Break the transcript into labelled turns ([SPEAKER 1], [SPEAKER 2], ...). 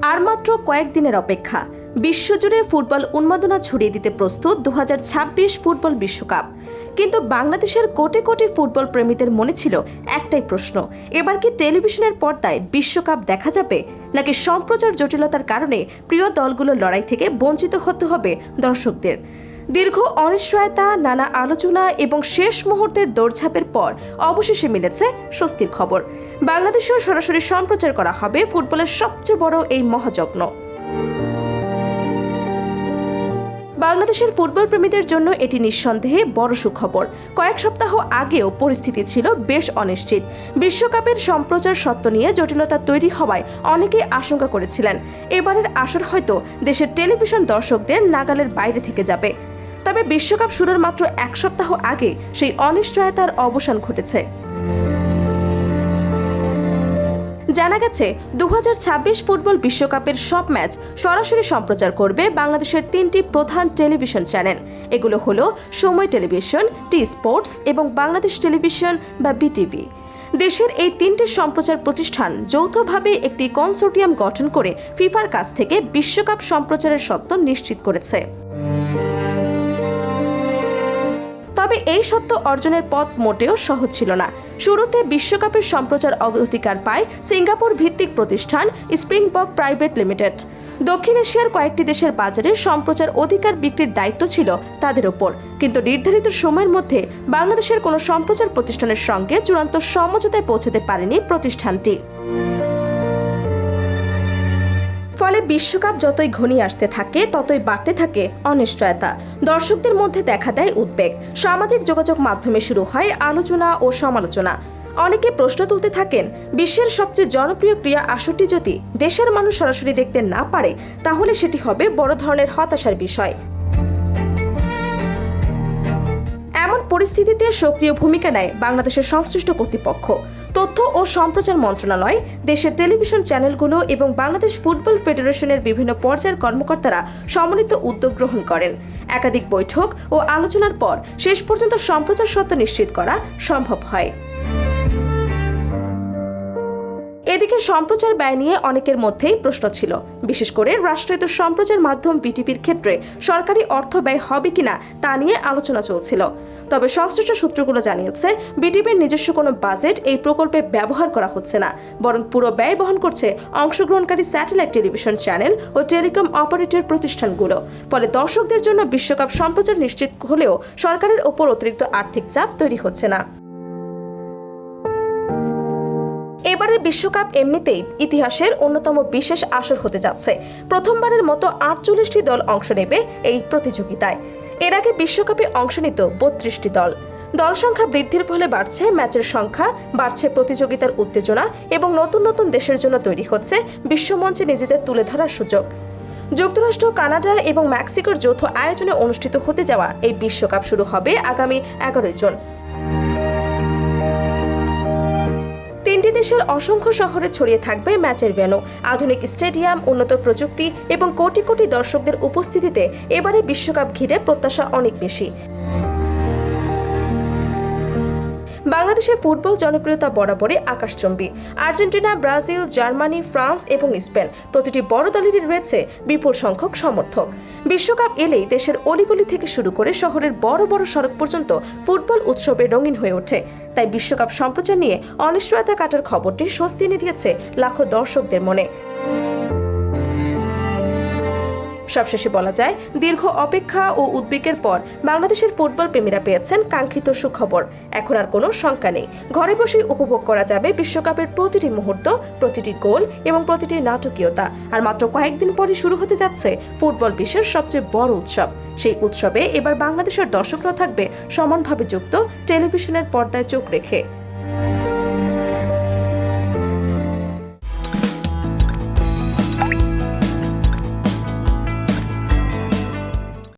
[SPEAKER 1] আর মাত্র কয়েকদিনের অপেক্ষা। বিশ্বজুড়ে ফুটবল উন্মাদনা ছড়িয়ে দিতে প্রস্তুত 2026 ফুটবল বিশ্বকাপ। কিন্তু বাংলাদেশের কোটি কোটি ফুটবল প্রেমীদের মনে ছিল একটাই প্রশ্ন, এবার কি টেলিভিশনের পর্দায় বিশ্বকাপ দেখা যাবে, নাকি সম্প্রচার জটিলতার কারণে প্রিয় দলগুলোর লড়াই থেকে বঞ্চিত হতে হবে দর্শকদের। দীর্ঘ অনিশ্চয়তা, নানা আলোচনা এবং শেষ মুহূর্তের দৌড়ঝাঁপের পর অবশেষে মিলেছে স্বস্তির খবর। বাংলাদেশেও সরাসরি সম্প্রচার করা হবে ফুটবলের সবচেয়ে বড় এই মহাযজ্ঞ। বাংলাদেশের ফুটবল প্রেমীদের জন্য এটি নিঃসন্দেহে বড় সুখবর। কয়েক সপ্তাহ আগেও পরিস্থিতি ছিল বেশ অনিশ্চিত। বিশ্বকাপের সম্প্রচার সত্ত্ব নিয়ে জটিলতা তৈরি হওয়ায় অনেকেই আশঙ্কা করেছিলেন এবারের আসর হয়তো দেশের টেলিভিশন দর্শকদের নাগালের বাইরে থেকে যাবে। তবে বিশ্বকাপ শুরুর মাত্র এক সপ্তাহ আগে সেই অনিশ্চয়তার অবসান ঘটেছে। জানা গেছে 2026 ফুটবল বিশ্বকাপের সব ম্যাচ সরাসরি সম্প্রচার করবে বাংলাদেশের 3টি প্রধান টেলিভিশন চ্যানেল। এগুলো হলো সময় টেলিভিশন, টি স্পোর্টস এবং বাংলাদেশ টেলিভিশন বা বিটিভি। দেশের এই 3টি সম্প্রচার প্রতিষ্ঠান যৌথভাবে একটি কনসোর্টিয়াম গঠন করে ফিফার কাছ থেকে বিশ্বকাপ সম্প্রচারের সত্ত্ব নিশ্চিত করেছে। তবে এই সত্ত্ব অর্জনের পথ মোটেও সহজ ছিল না। শুরুতে বিশ্বকাপের সম্প্রচার অধিকার পায় সিঙ্গাপুর ভিত্তিক প্রতিষ্ঠান স্প্রিংবক প্রাইভেট লিমিটেড। দক্ষিণ এশিয়ার কয়েকটি দেশের বাজারে সম্প্রচার অধিকার বিক্রির দায়িত্ব ছিল তাদের ওপর, কিন্তু নির্ধারিত সময়ের মধ্যে বাংলাদেশের কোনো সম্প্রচার প্রতিষ্ঠানের সঙ্গে চূড়ান্ত সমঝোতায় পৌঁছতে পারেনি প্রতিষ্ঠানটি। ফলে বিশ্বকাপ যতই ঘনিয়ে আসতে থাকে ততই বাড়তে থাকে অনিশ্চয়তা। দর্শকদের মধ্যে দেখা দেয় উদ্বেগ। সামাজিক যোগাযোগ মাধ্যমে শুরু হয় আলোচনা ও সমালোচনা। অনেকে প্রশ্ন তুলতে থাকেন, বিশ্বের সবচেয়ে জনপ্রিয় ক্রীড়া আসরটি যদি দেশের মানুষ সরাসরি দেখতে না পারে তাহলে সেটি হবে বড় ধরনের হতাশার বিষয়। এমন পরিস্থিতিতে সক্রিয় ভূমিকা নেয় বাংলাদেশের সংশ্লিষ্ট কর্তৃপক্ষ। তথ্য ও সম্প্রচার মন্ত্রণালয়, দেশের টেলিভিশন চ্যানেলগুলো এবং বাংলাদেশ ফুটবল ফেডারেশনের বিভিন্ন পর্যায়ের কর্মকর্তারা সমন্বিত উদ্যোগ গ্রহণ করেন। একাধিক বৈঠক ও আলোচনার পর শেষ পর্যন্ত সম্প্রচার সত্ত্ব নিশ্চিত করা সম্ভব হয়। এদিকে সম্প্রচার ব্যয় নিয়ে অনেকের মধ্যেই প্রশ্ন ছিল। বিশেষ করে রাষ্ট্রায়ত্ত সম্প্রচার মাধ্যম বিটিভির ক্ষেত্রে সরকারি অর্থ ব্যয় হবে কিনা তা নিয়ে আলোচনা চলছিল। তবে সংশ্লিষ্ট সূত্রগুলো জানিয়েছে বিটিভির নিজস্ব কোনো বাজেট এই প্রকল্পে ব্যবহার করা হচ্ছে না, বরং পুরো ব্যয় বহন করছে অংশগ্রহণকারী স্যাটেলাইট টেলিভিশন চ্যানেল ও টেলিকম অপারেটর প্রতিষ্ঠানগুলো। ফলে দর্শকদের জন্য বিশ্বকাপ সম্প্রচার নিশ্চিত হলেও সরকারের ওপর অতিরিক্ত আর্থিক চাপ তৈরি হচ্ছে না। এবারের বিশ্বকাপ এমনিতেই ইতিহাসের অন্যতম বিশেষ আসর হতে যাচ্ছে। প্রথমবারের মতো 48টি দল অংশ নেবে এই প্রতিযোগিতায়। এর আগে বিশ্বকাপে অংশ নিত 32টি দল। দল সংখ্যা বৃদ্ধির ফলে বাড়ছে ম্যাচের সংখ্যা, বাড়ছে প্রতিযোগিতার উত্তেজনা এবং নতুন নতুন দেশের জন্য তৈরি হচ্ছে বিশ্বমঞ্চে নিজেদের তুলে ধরার সুযোগ। যুক্তরাষ্ট্র, কানাডা এবং মেক্সিকোর যৌথ আয়োজনে অনুষ্ঠিত হতে যাওয়া এই বিশ্বকাপ শুরু হবে আগামী 11 জুন। 3টি দেশের অসংখ্য শহরে ছড়িয়ে থাকবে ম্যাচের ভেন্যু, আধুনিক স্টেডিয়াম, উন্নত প্রযুক্তি এবং কোটি কোটি দর্শকদের উপস্থিতিতে এবারে বিশ্বকাপ ঘিরে প্রত্যাশা অনেক বেশি। বাংলাদেশের ফুটবল জনপ্রিয়তা বরাবরই আকাশচুম্বী। আর্জেন্টিনা, ব্রাজিল, জার্মানি, ফ্রান্স এবং স্পেন প্রতিটি বড় দলেরই রয়েছে বিপুল সংখ্যক সমর্থক। বিশ্বকাপ এলেই দেশের অলিগলি থেকে শুরু করে শহরের বড় বড় সড়ক পর্যন্ত ফুটবল উৎসবে রঙিন হয়ে ওঠে। তাই বিশ্বকাপ সম্প্রচার নিয়ে অনিশ্চয়তা কাটার খবরটি স্বস্তি এনে দিয়েছে লাখো দর্শকদের মনে। সবশেষে বলা যায়, দীর্ঘ অপেক্ষা ও উদ্বেগের পর বাংলাদেশের ফুটবল প্রেমীরা পেয়েছেন কাঙ্ক্ষিত সুখবর। এখন আর কোনো শঙ্কা নেই, ঘরে বসেই উপভোগ করা যাবে বিশ্বকাপের প্রতিটি মুহূর্ত, প্রতিটি গোল এবং প্রতিটি নাটকীয়তা। আর মাত্র কয়েকদিন পরে শুরু হতে যাচ্ছে ফুটবল বিশ্বের সবচেয়ে বড় উৎসব। সেই উৎসবে এবার বাংলাদেশের দর্শকরা থাকবে সমানভাবে যুক্ত টেলিভিশনের পর্দায় চোখ রেখে।